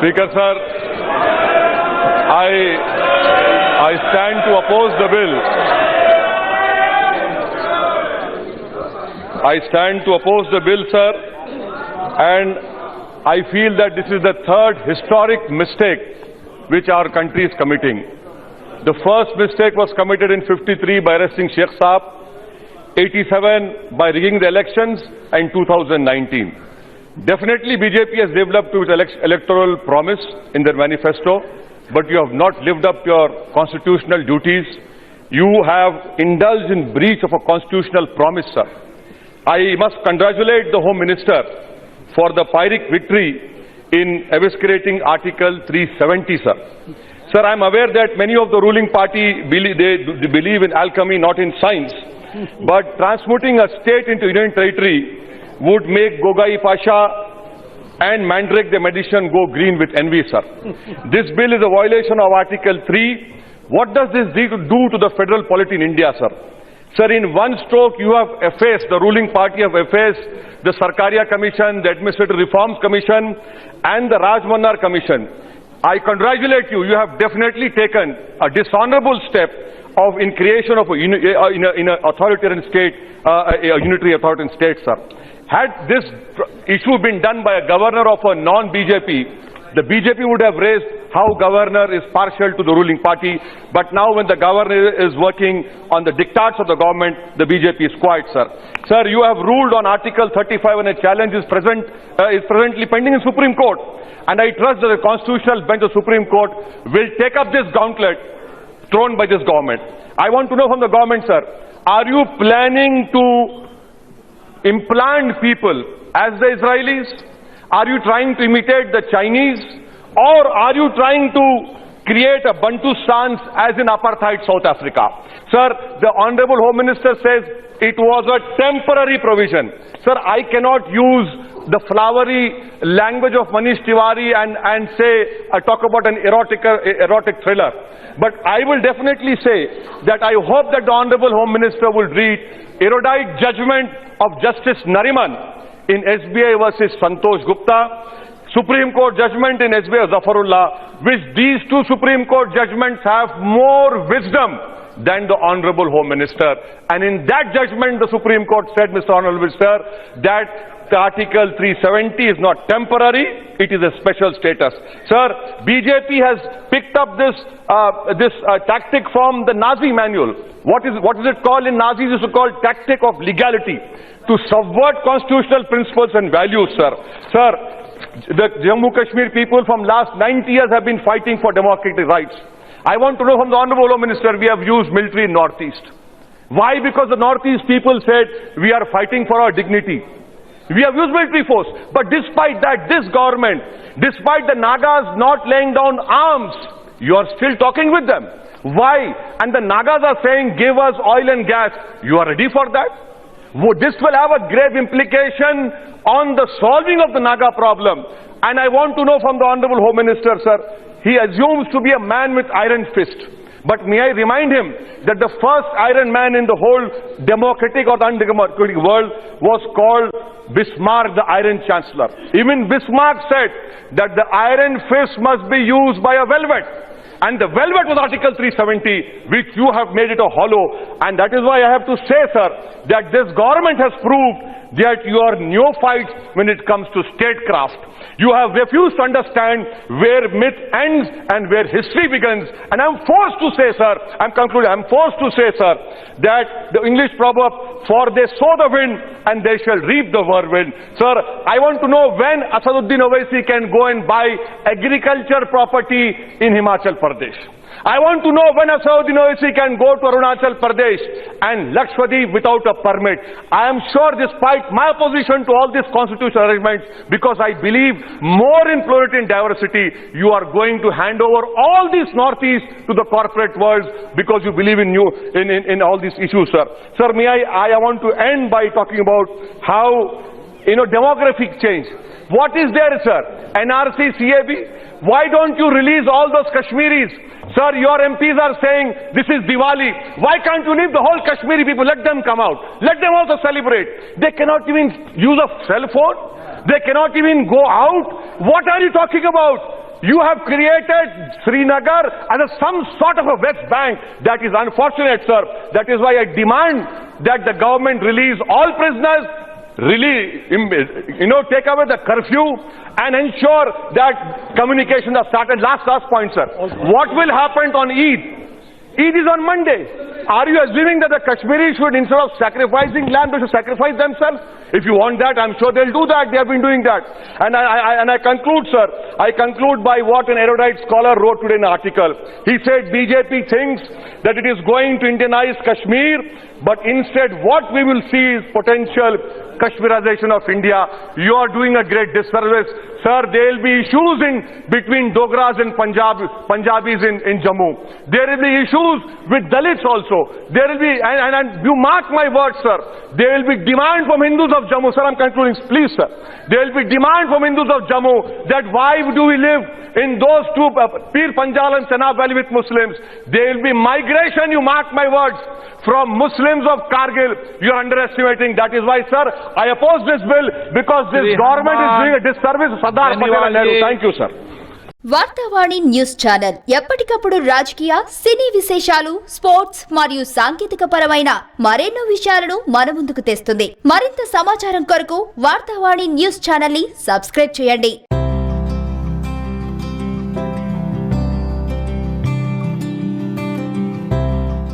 Speaker sir, I stand to oppose the bill. I stand to oppose the bill, sir, and I feel that this is the third historic mistake which our country is committing. The first mistake was committed in 53 by arresting Sheikh Saab, 87 by rigging the elections, and 2019. Definitely BJP has lived up to its electoral promise in their manifesto, but you have not lived up to your constitutional duties. You have indulged in breach of a constitutional promise, sir. I must congratulate the Home Minister for the Pyrrhic victory in eviscerating Article 370, sir. Sir, I am aware that many of the ruling party believe in alchemy, not in science, but transmuting a state into Union territory would make Gogai Pasha and Mandrake the magician go green with envy, sir. This bill is a violation of Article 3. What does this do to the federal polity in India, sir? Sir, in one stroke you have effaced, the ruling party have effaced the Sarkaria Commission, the Administrative Reforms Commission and the Rajmannar Commission. I congratulate you. You have definitely taken a dishonorable step in creation of in an authoritarian state, a unitary authoritarian state, sir. Had this issue been done by a governor of a non-BJP, the BJP would have raised how governor is partial to the ruling party. But now when the governor is working on the diktats of the government, the BJP is quiet, sir. Sir, you have ruled on Article 35 and a challenge is presently pending in Supreme Court. And I trust that the constitutional bench of Supreme Court will take up this gauntlet thrown by this government. I want to know from the government, sir, are you planning to implant people as the Israelis? Are you trying to imitate the Chinese? Or are you trying to create a Bantu stance as in apartheid South Africa? Sir, the Honorable Home Minister says it was a temporary provision. Sir, I cannot use the flowery language of Manish Tiwari and say, talk about an erotic thriller. But I will definitely say that I hope that the Honorable Home Minister will read erudite judgment of Justice Nariman in SBI versus Santosh Gupta, Supreme Court judgment in SBI Zafarullah, which these two Supreme Court judgments have more wisdom than the Honorable Home Minister. And in that judgment, the Supreme Court said, Mr. Honorable Minister, that the Article 370 is not temporary, it is a special status. Sir, BJP has picked up this tactic from the Nazi manual. What is it called in Nazis? It is called tactic of legality, to subvert constitutional principles and values, sir. Sir, the Jammu Kashmir people from last 90 years have been fighting for democratic rights. I want to know from the Honorable Home Minister, we have used military in Northeast. Why? Because the Northeast people said, we are fighting for our dignity. We have used military force. But despite that, this government, despite the Nagas not laying down arms, you are still talking with them. Why? And the Nagas are saying, give us oil and gas. You are ready for that? This will have a grave implication on the solving of the Naga problem. And I want to know from the Honorable Home Minister, sir, he assumes to be a man with iron fist. But may I remind him that the first Iron Man in the whole democratic or undemocratic world was called Bismarck, the Iron Chancellor. Even Bismarck said that the iron fist must be used by a velvet. And the velvet was Article 370, which you have made it a hollow. And that is why I have to say, sir, that this government has proved that you are neophytes when it comes to statecraft. You have refused to understand where myth ends and where history begins. And I'm forced to say, sir, I'm forced to say, sir, that the English proverb, for they sow the wind and they shall reap the whirlwind. Sir, I want to know when Asaduddin Owaisi can go and buy agriculture property in Himachal Pradesh. I want to know when Asaduddin Owaisi can go to Arunachal Pradesh and Lakshadweep without a permit. I am sure, despite my opposition to all these constitutional arrangements, because I believe more in plurality and diversity, you are going to hand over all these Northeast to the corporate world because you believe in all these issues, sir. Sir, I want to end by talking about how, demographic change. What is there, sir? NRC, CAB? Why don't you release all those Kashmiris? Sir, your MPs are saying this is Diwali. Why can't you leave the whole Kashmiri people? Let them come out. Let them also celebrate. They cannot even use a cell phone. They cannot even go out. What are you talking about? You have created Srinagar as some sort of a West Bank. That is unfortunate, sir. That is why I demand that the government release all prisoners, take away the curfew and ensure that communications are started. Last point, sir. What will happen on Eid? Eid is on Monday. Are you assuming that the Kashmiris should, instead of sacrificing lamb, they should sacrifice themselves? If you want that, I'm sure they'll do that. They have been doing that. And I conclude, sir. I conclude by what an erudite scholar wrote today in an article. He said BJP thinks that it is going to Indianize Kashmir, but instead what we will see is potential Kashmirization of India. You are doing a great disservice. Sir, there will be issues between Dogras and Punjabis in Jammu. There will be issues with Dalits also. There will be, and you mark my words, sir, there will be demand from Hindus of Jammu. Sir, I'm concluding, please, sir. There will be demand from Hindus of Jammu that why do we live in those two, Pir Panjal and Chenab Valley with Muslims. There will be migration, you mark my words, from Muslims of Kargil. You are underestimating. That is why, sir, I oppose this bill because this government is doing a disservice to Sardar Patel and Nehru. Thank you, sir. వార్తా వాణి news channel ఎప్పటికప్పుడు రాజకీయ, సినీ విశేషాలు, sports మరియు సాంకేతిక పరమైన మరెన్నో విషయాలను మన ముందుకు తెస్తుంది. మరింత సమాచారం కొరకు వార్తా వాణి న్యూస్ ఛానల్ ని సబ్స్క్రైబ్ చేయండి.